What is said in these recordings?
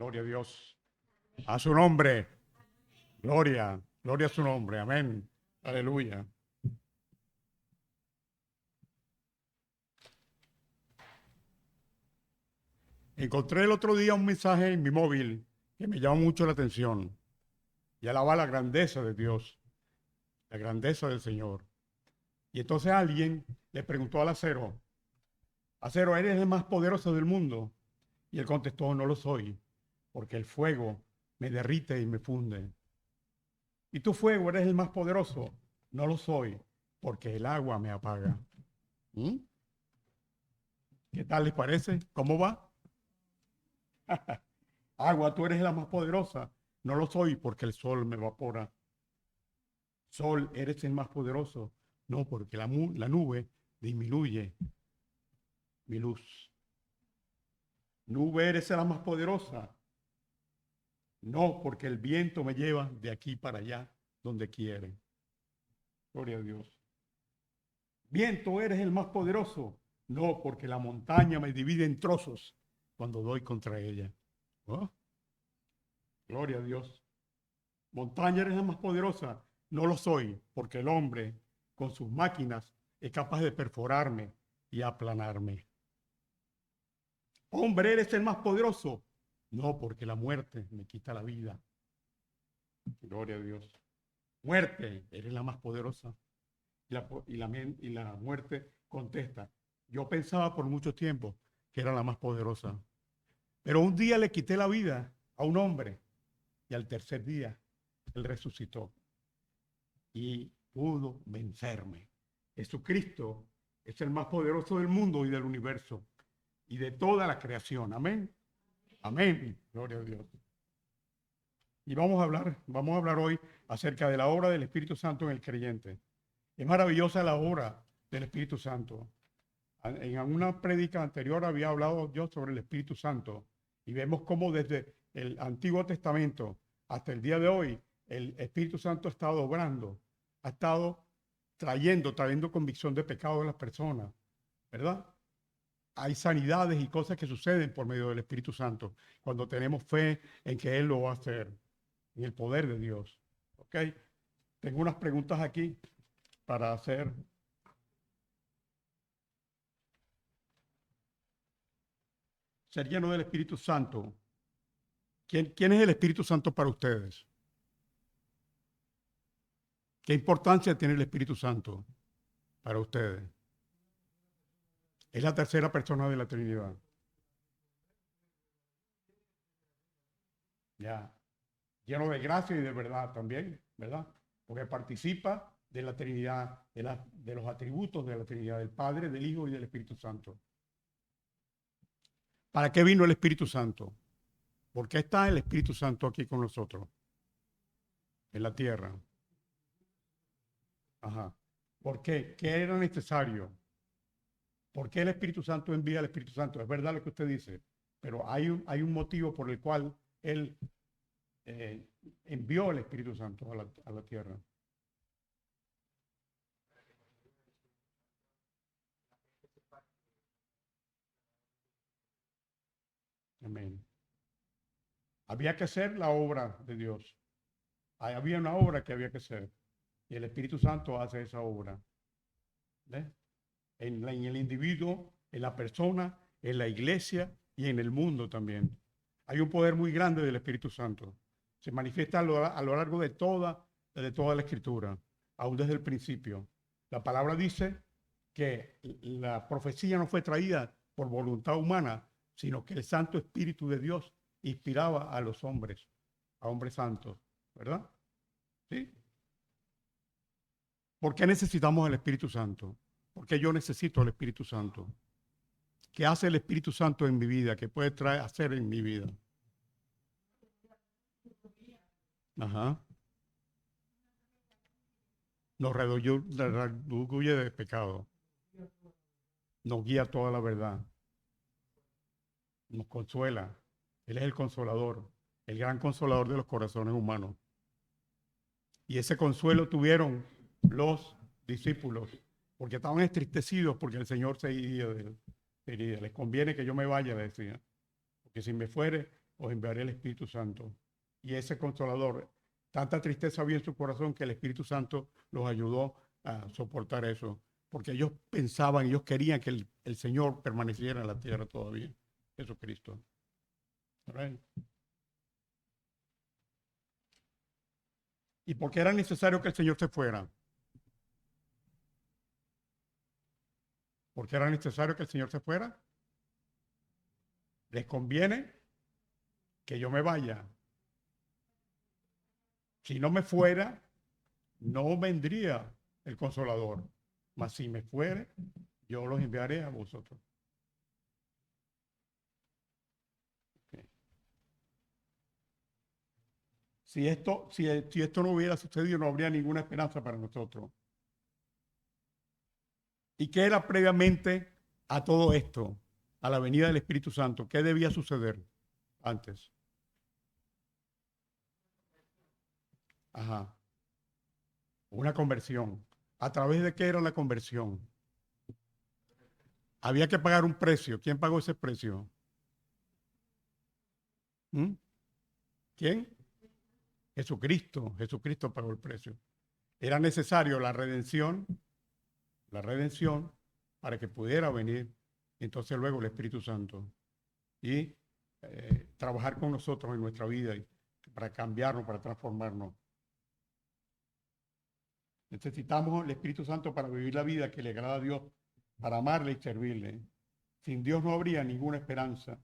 Gloria a Dios. A su nombre. Gloria. Gloria a su nombre. Amén. Aleluya. Encontré el otro día un mensaje en mi móvil que me llamó mucho la atención y alaba la grandeza de Dios, la grandeza del Señor. Y entonces alguien le preguntó al acero, acero, ¿eres el más poderoso del mundo? Y él contestó, no lo soy, porque el fuego me derrite y me funde. ¿Y tu fuego eres el más poderoso? No lo soy, porque el agua me apaga. ¿Mm? ¿Qué tal les parece? ¿Cómo va? Agua, tú eres la más poderosa. No lo soy, porque el sol me evapora. Sol, eres el más poderoso. No, porque la nube disminuye mi luz. Nube, eres la más poderosa. No, porque el viento me lleva de aquí para allá, donde quiere. Gloria a Dios. Viento, eres el más poderoso. No, porque la montaña me divide en trozos cuando doy contra ella. ¿Oh? Gloria a Dios. Montaña, eres la más poderosa. No lo soy, porque el hombre con sus máquinas es capaz de perforarme y aplanarme. Hombre, eres el más poderoso. No, porque la muerte me quita la vida. Gloria a Dios. Muerte, eres la más poderosa. Y la muerte contesta. Yo pensaba por mucho tiempo que era la más poderosa. Pero un día le quité la vida a un hombre y al tercer día él resucitó y pudo vencerme. Jesucristo es el más poderoso del mundo y del universo y de toda la creación. Amén. Amén. Gloria a Dios. Y vamos a hablar hoy acerca de la obra del Espíritu Santo en el creyente. Es maravillosa la obra del Espíritu Santo. En una prédica anterior había hablado yo sobre el Espíritu Santo y vemos cómo desde el Antiguo Testamento hasta el día de hoy el Espíritu Santo ha estado obrando, ha estado trayendo convicción de pecado de las personas, ¿verdad? Hay sanidades y cosas que suceden por medio del Espíritu Santo cuando tenemos fe en que Él lo va a hacer, en el poder de Dios. ¿Ok? Tengo unas preguntas aquí para hacer. Ser lleno del Espíritu Santo. ¿Quién es el Espíritu Santo para ustedes? ¿Qué importancia tiene el Espíritu Santo para ustedes? Es la tercera persona de la Trinidad. Ya. Lleno de gracia y de verdad también, ¿verdad? Porque participa de la Trinidad, de los atributos de la Trinidad, del Padre, del Hijo y del Espíritu Santo. ¿Para qué vino el Espíritu Santo? ¿Por qué está el Espíritu Santo aquí con nosotros? En la tierra. Ajá. ¿Por qué? ¿Qué era necesario? ¿Por qué el Espíritu Santo envía al Espíritu Santo? Es verdad lo que usted dice, pero hay un motivo por el cual Él eh, envió el Espíritu Santo a la tierra. Amén. Había que hacer la obra de Dios. Había una obra que había que hacer. Y el Espíritu Santo hace esa obra. ¿Ves? En el individuo, en la persona, en la iglesia y en el mundo también. Hay un poder muy grande del Espíritu Santo. Se manifiesta a lo largo de toda la Escritura, aún desde el principio. La palabra dice que la profecía no fue traída por voluntad humana, sino que el Santo Espíritu de Dios inspiraba a los hombres, a hombres santos, ¿verdad? ¿Sí? ¿Por qué necesitamos el Espíritu Santo? ¿Por qué yo necesito el Espíritu Santo? ¿Qué hace el Espíritu Santo en mi vida? ¿Qué puede hacer en mi vida? Ajá. Nos redarguye de pecado. Nos guía a toda la verdad. Nos consuela. Él es el consolador, el gran consolador de los corazones humanos. Y ese consuelo tuvieron los discípulos, porque estaban entristecidos porque el Señor se iría de él. Les conviene que yo me vaya, le decía, porque si me fuere, os enviaré el Espíritu Santo. Y ese Consolador, tanta tristeza había en su corazón que el Espíritu Santo los ayudó a soportar eso, porque ellos pensaban, ellos querían que el Señor permaneciera en la tierra todavía, Jesucristo. ¿Right? ¿Y por qué era necesario que el Señor se fuera? ¿Por qué era necesario que el Señor se fuera? ¿Les conviene que yo me vaya? Si no me fuera, no vendría el Consolador. Mas si me fuere, yo los enviaré a vosotros. Okay. Si esto no hubiera sucedido, no habría ninguna esperanza para nosotros. ¿Y qué era previamente a todo esto? A la venida del Espíritu Santo. ¿Qué debía suceder antes? Ajá. Una conversión. ¿A través de qué era la conversión? Había que pagar un precio. ¿Quién pagó ese precio? ¿Mm? ¿Quién? Jesucristo. Jesucristo pagó el precio. Era necesario la redención para que pudiera venir entonces luego el Espíritu Santo y trabajar con nosotros en nuestra vida para cambiarnos, para transformarnos. Necesitamos el Espíritu Santo para vivir la vida que le agrada a Dios, para amarle y servirle. Sin Dios no habría ninguna esperanza.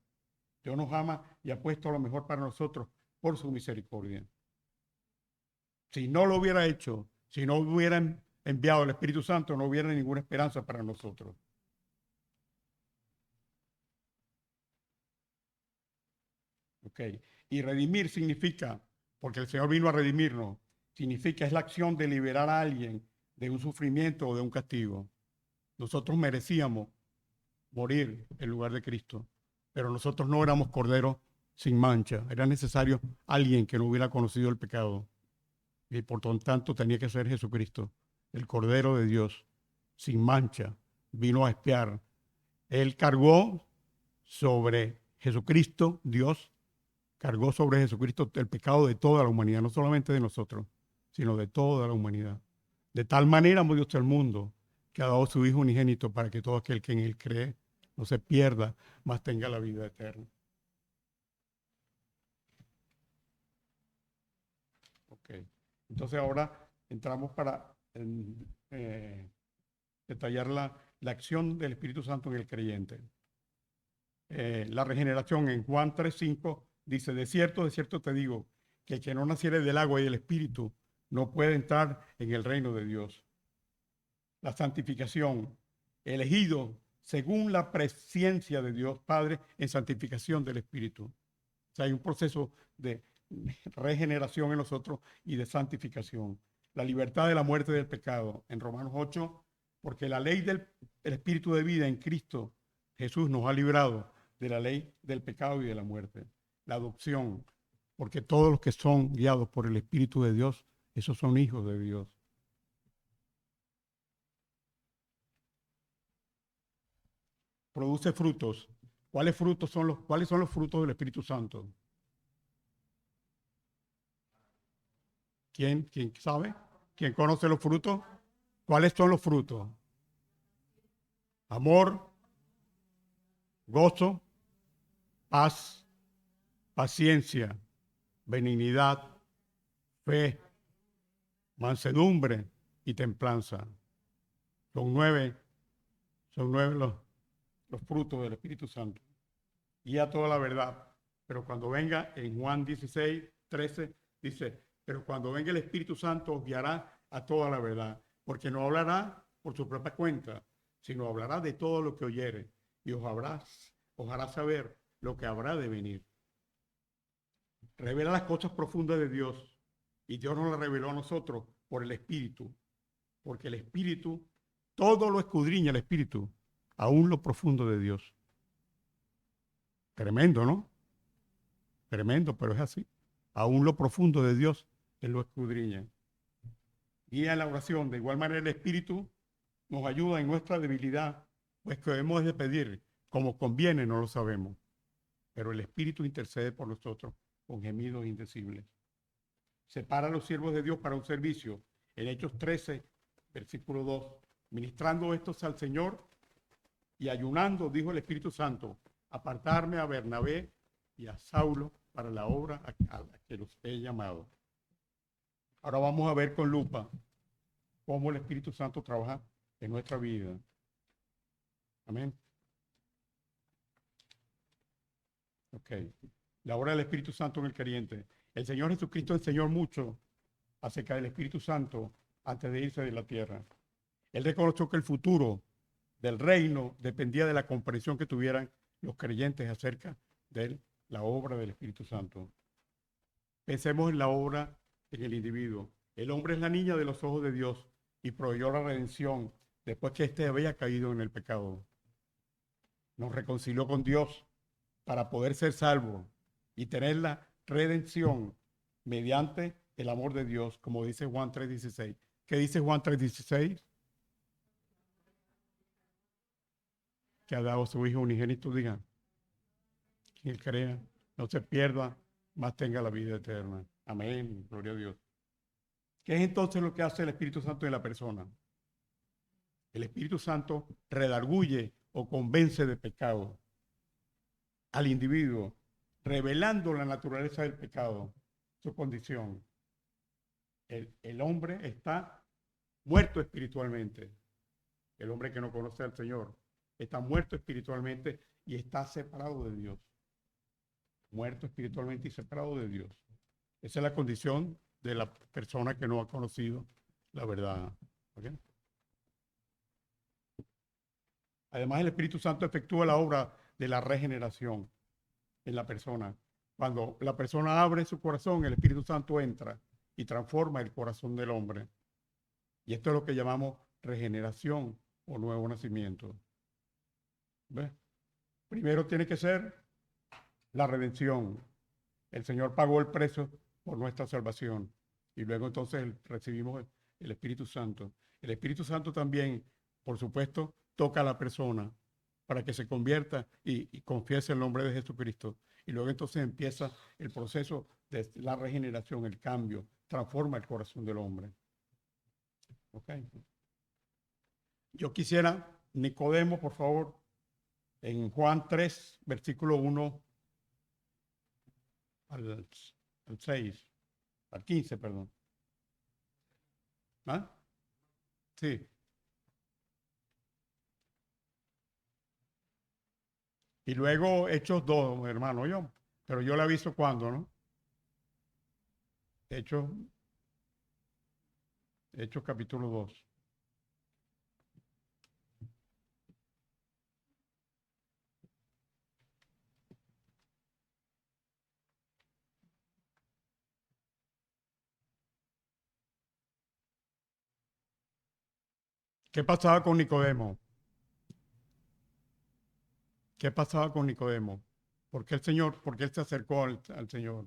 Dios nos ama y ha puesto lo mejor para nosotros por su misericordia. Si no lo hubiera hecho, si no hubieran enviado el Espíritu Santo, no hubiera ninguna esperanza para nosotros. Ok. Y redimir significa, porque el Señor vino a redimirnos, significa es la acción de liberar a alguien de un sufrimiento o de un castigo. Nosotros merecíamos morir en lugar de Cristo, pero nosotros no éramos corderos sin mancha. Era necesario alguien que no hubiera conocido el pecado. Y por lo tanto tenía que ser Jesucristo, el Cordero de Dios, sin mancha. Vino a expiar. Él cargó sobre Jesucristo, Dios, cargó sobre Jesucristo el pecado de toda la humanidad, no solamente de nosotros, sino de toda la humanidad. De tal manera amó Dios al mundo que ha dado a su Hijo unigénito para que todo aquel que en Él cree no se pierda, mas tenga la vida eterna. Ok. Entonces ahora entramos para detallar la acción del Espíritu Santo en el creyente. La regeneración en Juan 3:5 dice, de cierto te digo, que el que no naciere del agua y del Espíritu no puede entrar en el reino de Dios. La santificación, elegido según la presencia de Dios Padre en santificación del Espíritu. O sea, hay un proceso de regeneración en nosotros y de santificación. La libertad de la muerte del pecado. En Romanos 8, porque la ley del Espíritu de vida en Cristo Jesús nos ha librado de la ley del pecado y de la muerte. La adopción, porque todos los que son guiados por el Espíritu de Dios, esos son hijos de Dios. Produce frutos. ¿Cuáles son los frutos del Espíritu Santo? ¿Quién sabe? ¿Quién conoce los frutos? ¿Cuáles son los frutos? Amor, gozo, paz, paciencia, benignidad, fe, mansedumbre y templanza. Son nueve los frutos del Espíritu Santo. Y a toda la verdad. Pero cuando venga, en Juan 16:13, dice, pero cuando venga el Espíritu Santo os guiará a toda la verdad, porque no hablará por su propia cuenta, sino hablará de todo lo que oyere y os hará saber lo que habrá de venir. Revela las cosas profundas de Dios y Dios nos las reveló a nosotros por el Espíritu, porque el Espíritu, todo lo escudriña el Espíritu, aún lo profundo de Dios. Tremendo, ¿no? Tremendo, pero es así. Aún lo profundo de Dios, Él lo escudriña. Guía en la oración. De igual manera el Espíritu nos ayuda en nuestra debilidad, pues que debemos de pedir, como conviene, no lo sabemos. pero el Espíritu intercede por nosotros con gemidos indecibles. Separa a los siervos de Dios para un servicio. En Hechos 13, versículo 2, ministrando estos al Señor y ayunando, dijo el Espíritu Santo, apartarme a Bernabé y a Saulo para la obra a la que los he llamado. Ahora vamos a ver con lupa cómo el Espíritu Santo trabaja en nuestra vida. Amén. Ok. La obra del Espíritu Santo en el creyente. El Señor Jesucristo enseñó mucho acerca del Espíritu Santo antes de irse de la tierra. Él reconoció que el futuro del reino dependía de la comprensión que tuvieran los creyentes acerca de la obra del Espíritu Santo. Pensemos en la obra en el individuo. El hombre es la niña de los ojos de Dios y proveyó la redención después que éste había caído en el pecado. Nos reconcilió con Dios para poder ser salvos y tener la redención mediante el amor de Dios, como dice Juan 3:16. ¿Qué dice Juan 3:16? Que ha dado su Hijo unigénito, diga. Quien crea, no se pierda, más tenga la vida eterna. Amén, gloria a Dios. ¿Qué es entonces lo que hace el Espíritu Santo en la persona? El Espíritu Santo redarguye o convence de pecado al individuo, revelando la naturaleza del pecado, su condición. El hombre está muerto espiritualmente. El hombre que no conoce al Señor está muerto espiritualmente y está separado de Dios. Muerto espiritualmente y separado de Dios. Esa es la condición de la persona que no ha conocido la verdad. ¿Okay? Además, el Espíritu Santo efectúa la obra de la regeneración en la persona. Cuando la persona abre su corazón, el Espíritu Santo entra y transforma el corazón del hombre. Y esto es lo que llamamos regeneración o nuevo nacimiento. ¿Ves? Primero tiene que ser la redención. El Señor pagó el precio por nuestra salvación. Y luego entonces recibimos el Espíritu Santo. El Espíritu Santo también, por supuesto, toca a la persona para que se convierta y confiese el nombre de Jesucristo. Y luego entonces empieza el proceso de la regeneración, el cambio, transforma el corazón del hombre. ¿Ok? Yo quisiera, Nicodemo, por favor, en Juan 3, versículo 1 al 6, al 15, perdón. ¿Ah? Sí. Y luego Hechos 2, hermano, yo. Pero yo le aviso cuándo, ¿no? Hechos, Hechos capítulo 2. ¿Qué pasaba con Nicodemo? ¿Qué pasaba con Nicodemo? ¿Por qué él se acercó al Señor?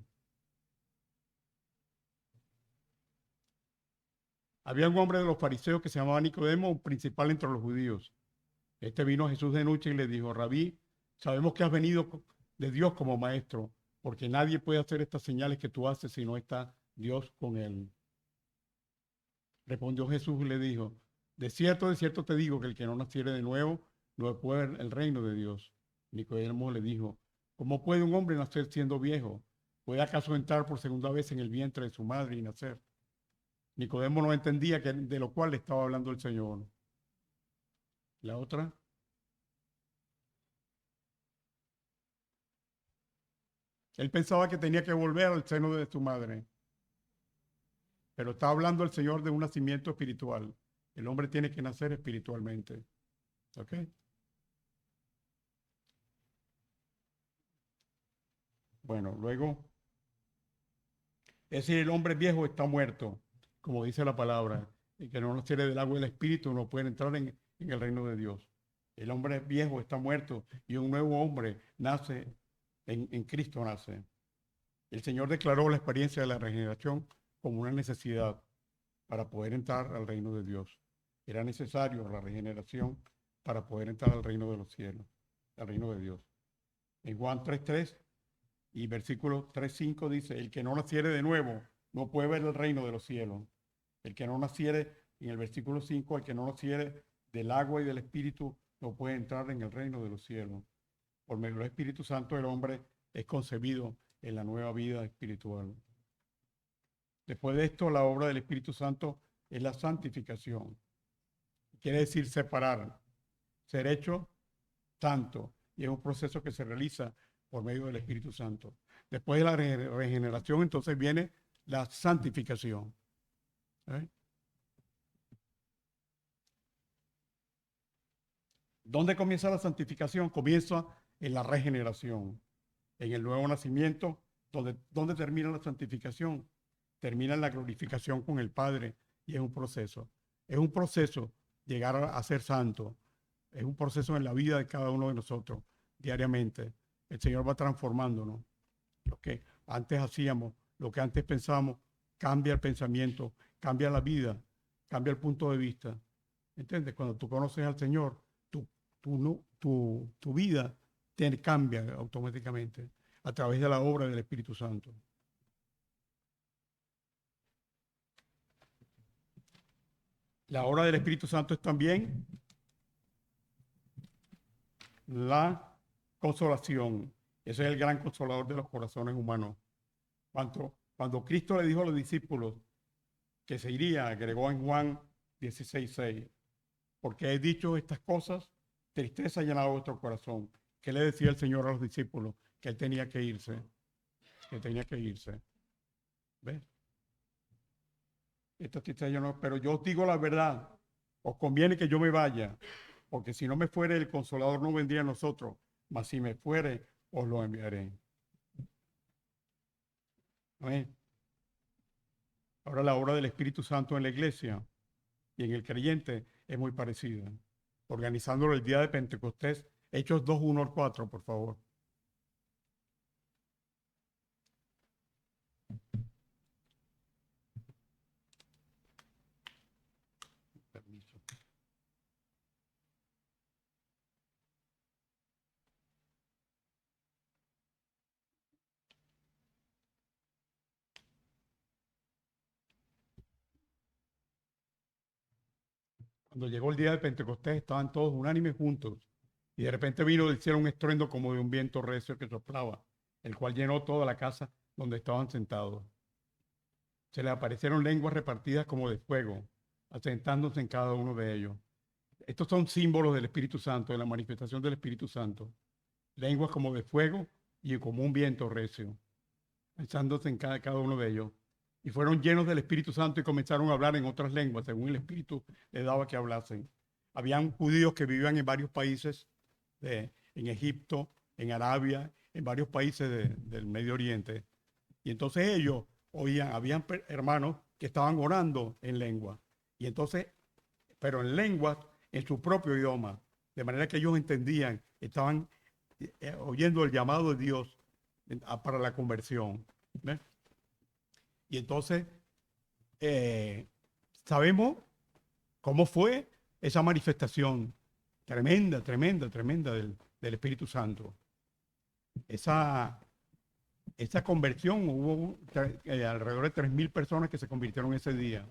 Había un hombre de los fariseos que se llamaba Nicodemo, un principal entre los judíos. Este vino a Jesús de noche y le dijo, Rabí, sabemos que has venido de Dios como maestro, porque nadie puede hacer estas señales que tú haces si no está Dios con él. Respondió Jesús y le dijo, de cierto te digo que el que no naciere de nuevo no puede ver el reino de Dios. Nicodemo le dijo, ¿cómo puede un hombre nacer siendo viejo? ¿Puede acaso entrar por segunda vez en el vientre de su madre y nacer? Nicodemo no entendía de lo cual le estaba hablando el Señor. La otra, él pensaba que tenía que volver al seno de su madre, pero está hablando el Señor de un nacimiento espiritual. El hombre tiene que nacer espiritualmente. ¿Ok? Bueno, luego, es decir, el hombre viejo está muerto, como dice la palabra, y que no naciere del agua y del espíritu no puede entrar en el reino de Dios. El hombre viejo está muerto y un nuevo hombre nace, en Cristo nace. El Señor declaró la experiencia de la regeneración como una necesidad para poder entrar al reino de Dios. Era necesario la regeneración para poder entrar al reino de los cielos, al reino de Dios. En Juan 3:3 y versículo 3:5 dice, el que no naciere de nuevo no puede ver el reino de los cielos. El que no naciere, en el versículo 5, el que no naciere del agua y del Espíritu no puede entrar en el reino de los cielos. Por medio del Espíritu Santo el hombre es concebido en la nueva vida espiritual. Después de esto, la obra del Espíritu Santo es la santificación. Quiere decir separar, ser hecho santo. Y es un proceso que se realiza por medio del Espíritu Santo. Después de la regeneración, entonces viene la santificación. ¿Eh? ¿Dónde comienza la santificación? Comienza en la regeneración, en el nuevo nacimiento. ¿Dónde termina la santificación? Termina en la glorificación con el Padre y es un proceso. Es un proceso llegar a ser santo. Es un proceso en la vida de cada uno de nosotros diariamente. El Señor va transformándonos. Lo que antes hacíamos, lo que antes pensábamos, cambia el pensamiento, cambia la vida, cambia el punto de vista. ¿Entiendes? Cuando tú conoces al Señor, tu vida cambia automáticamente a través de la obra del Espíritu Santo. La obra del Espíritu Santo es también la consolación. Ese es el gran consolador de los corazones humanos. Cuando Cristo le dijo a los discípulos que se iría, agregó en Juan 16:6, porque he dicho estas cosas, tristeza ha llenado vuestro corazón. ¿Qué le decía el Señor a los discípulos? Que él tenía que irse, que tenía que irse. ¿Ves? Esta tristeza yo no, pero yo os digo la verdad, os conviene que yo me vaya, porque si no me fuere, el Consolador no vendría a nosotros, mas si me fuere, os lo enviaré. Amén. Ahora la obra del Espíritu Santo en la iglesia y en el creyente es muy parecida. Organizándolo el día de Pentecostés, Hechos 2:1-4, por favor. Permiso. Cuando llegó el día de Pentecostés, estaban todos unánimes juntos. Y de repente vino del cielo un estruendo como de un viento recio que soplaba, el cual llenó toda la casa donde estaban sentados. Se les aparecieron lenguas repartidas como de fuego, asentándose en cada uno de ellos. Estos son símbolos del Espíritu Santo, de la manifestación del Espíritu Santo. Lenguas como de fuego y como un viento recio, asentándose en cada uno de ellos. Y fueron llenos del Espíritu Santo y comenzaron a hablar en otras lenguas, según el Espíritu les daba que hablasen. Habían judíos que vivían en varios países, en Egipto, en Arabia, en varios países del Medio Oriente. Y entonces ellos oían, habían hermanos que estaban orando en lengua. Y entonces, pero en lenguas, en su propio idioma. De manera que ellos entendían, estaban oyendo el llamado de Dios para la conversión. ¿Ves? Y entonces, sabemos cómo fue esa manifestación tremenda, tremenda, tremenda del Espíritu Santo. Esa conversión, hubo alrededor de 3.000 personas que se convirtieron ese día.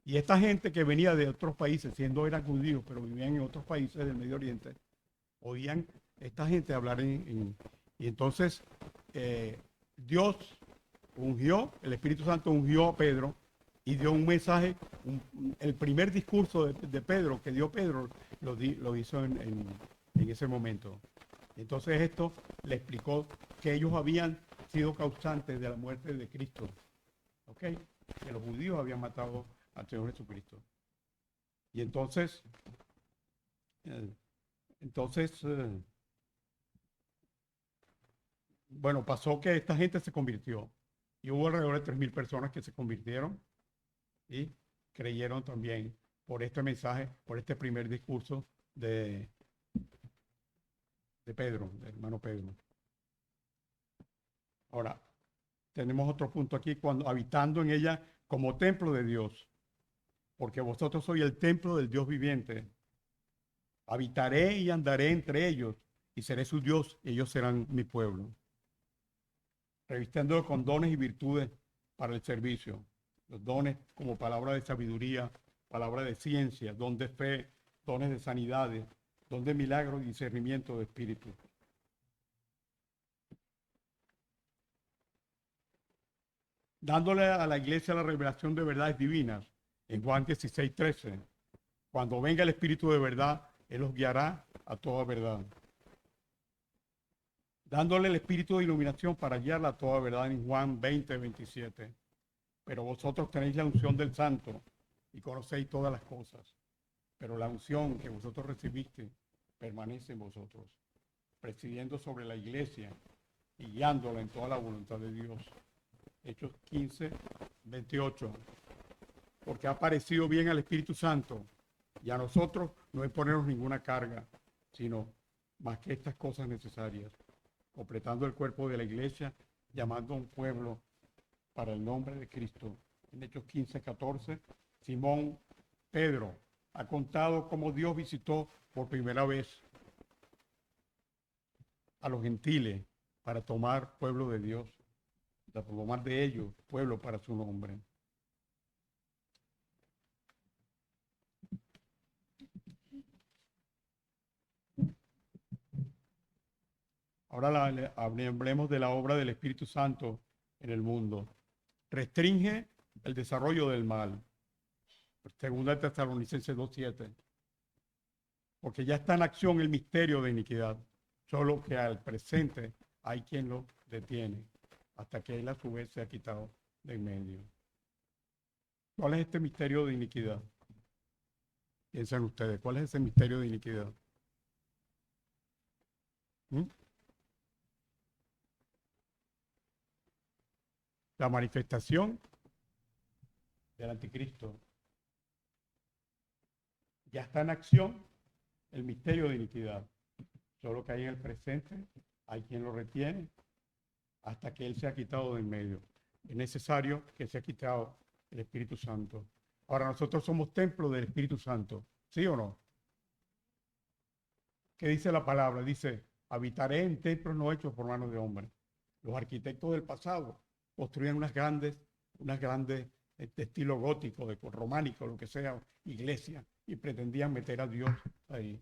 Y esta gente que venía de otros países, siendo eran judíos, pero vivían en otros países del Medio Oriente, oían esta gente hablar y entonces Dios ungió, el Espíritu Santo ungió a Pedro y dio un mensaje. El primer discurso de Pedro, que dio Pedro, lo hizo en ese momento. Entonces esto le explicó que ellos habían sido causantes de la muerte de Cristo. ¿Ok? Que los judíos habían matado al Señor Jesucristo. Y entonces, bueno, pasó que esta gente se convirtió. Y hubo alrededor de 3.000 personas que se convirtieron y creyeron también por este mensaje, por este primer discurso de Pedro, del hermano Pedro. Ahora, tenemos otro punto aquí, cuando habitando en ella como templo de Dios, porque vosotros sois el templo del Dios viviente. Habitaré y andaré entre ellos y seré su Dios, y ellos serán mi pueblo. Revistiéndolo con dones y virtudes para el servicio. Los dones como palabra de sabiduría, palabra de ciencia, don de fe, dones de sanidades, don de milagros y discernimiento de espíritu. Dándole a la iglesia la revelación de verdades divinas. En Juan 16:13. Cuando venga el Espíritu de verdad, Él los guiará a toda verdad. Dándole el Espíritu de iluminación para guiarla a toda verdad en Juan 20:27. Pero vosotros tenéis la unción del Santo y conocéis todas las cosas. Pero la unción que vosotros recibiste permanece en vosotros, presidiendo sobre la iglesia y guiándola en toda la voluntad de Dios. Hechos 15:28. Porque ha parecido bien al Espíritu Santo y a nosotros no es ponernos ninguna carga, sino más que estas cosas necesarias, completando el cuerpo de la iglesia, llamando a un pueblo para el nombre de Cristo. En Hechos 15:14, Simón Pedro ha contado cómo Dios visitó por primera vez a los gentiles para tomar pueblo de Dios, para tomar de ellos pueblo para su nombre. Ahora hablemos de la obra del Espíritu Santo en el mundo. Restringe el desarrollo del mal. Segunda Tesalonicenses 2:7. Porque ya está en acción el misterio de iniquidad, solo que al presente hay quien lo detiene, hasta que él a su vez se ha quitado de en medio. ¿Cuál es este misterio de iniquidad? Piensen ustedes, ¿cuál es ese misterio de iniquidad? La manifestación del anticristo. Ya está en acción el misterio de iniquidad. Solo que hay en el presente, hay quien lo retiene hasta que él se ha quitado de en medio. Es necesario que se ha quitado el Espíritu Santo. Ahora nosotros somos templo del Espíritu Santo, ¿sí o no? ¿Qué dice la palabra? Dice, habitaré en templos no hechos por manos de hombres. Los arquitectos del pasado construían unas grandes de estilo gótico, de románico, lo que sea, iglesias, y pretendían meter a Dios ahí.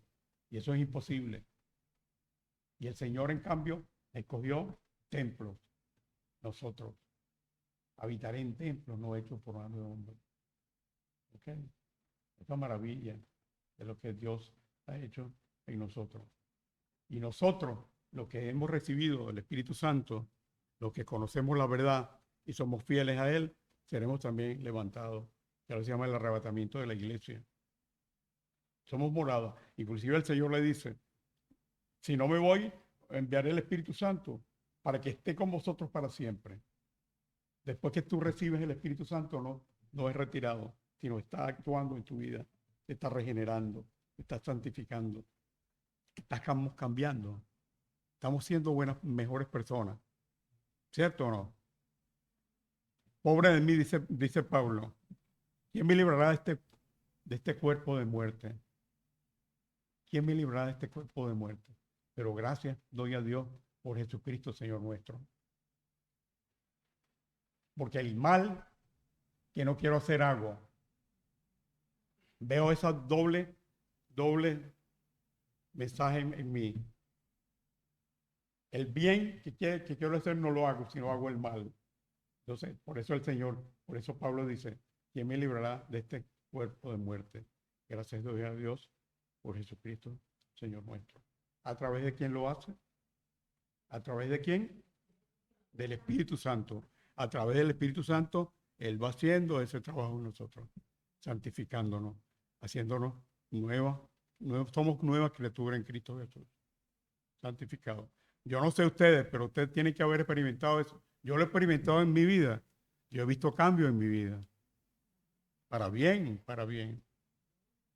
Y eso es imposible. Y el Señor, en cambio, escogió templos. Nosotros habitaré en templos no hechos por manos de hombres. ¿Ok? Esta maravilla de lo que Dios ha hecho en nosotros. Y nosotros, los que hemos recibido el Espíritu Santo, los que conocemos la verdad y somos fieles a Él, seremos también levantados. Que ahora se llama el arrebatamiento de la iglesia. Somos moradas. Inclusive el Señor le dice, si no me voy, enviaré el Espíritu Santo para que esté con vosotros para siempre. Después que tú recibes el Espíritu Santo, no es retirado, sino está actuando en tu vida, te está regenerando, te está santificando, estamos cambiando, estamos siendo mejores personas. ¿Cierto o no? Pobre de mí, dice Pablo. ¿Quién me librará de este cuerpo de muerte? ¿Quién me librará de este cuerpo de muerte? Pero gracias doy a Dios por Jesucristo, Señor nuestro. Porque el mal que no quiero hacer hago. Veo esa doble mensaje en mí. El bien que quiero hacer no lo hago, sino hago el mal. Entonces, por eso por eso Pablo dice, ¿quién me librará de este cuerpo de muerte? Gracias doy a Dios por Jesucristo, Señor nuestro. ¿A través de quién lo hace? ¿A través de quién? Del Espíritu Santo. A través del Espíritu Santo, Él va haciendo ese trabajo en nosotros, santificándonos, haciéndonos somos nuevas criaturas en Cristo Jesús, santificados. Yo no sé ustedes, pero ustedes tienen que haber experimentado eso. Yo lo he experimentado en mi vida. Yo he visto cambios en mi vida. Para bien, para bien.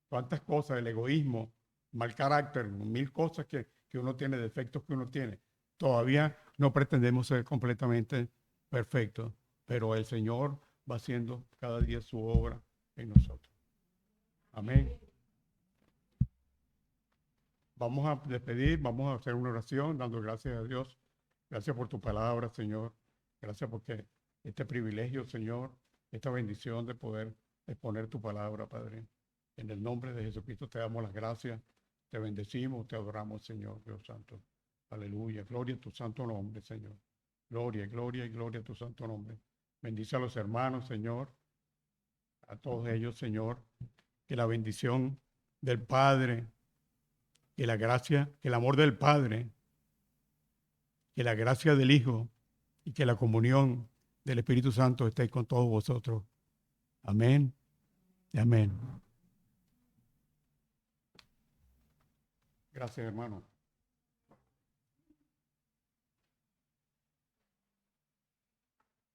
Cuántas cosas, el egoísmo, mal carácter, mil cosas que uno tiene, defectos que uno tiene. Todavía no pretendemos ser completamente perfectos, pero el Señor va haciendo cada día su obra en nosotros. Amén. Vamos a despedir, vamos a hacer una oración dando gracias a Dios. Gracias por tu palabra, Señor. Gracias porque este privilegio, Señor, esta bendición de poder exponer tu palabra, Padre. En el nombre de Jesucristo te damos las gracias, te bendecimos, te adoramos, Señor, Dios Santo. Aleluya, gloria a tu santo nombre, Señor. Gloria, gloria y gloria a tu santo nombre. Bendice a los hermanos, Señor, a todos ellos, Señor. Que la bendición del Padre, que la gracia, que el amor del Padre, que la gracia del Hijo y que la comunión del Espíritu Santo esté con todos vosotros. Amén y amén. Gracias, hermano.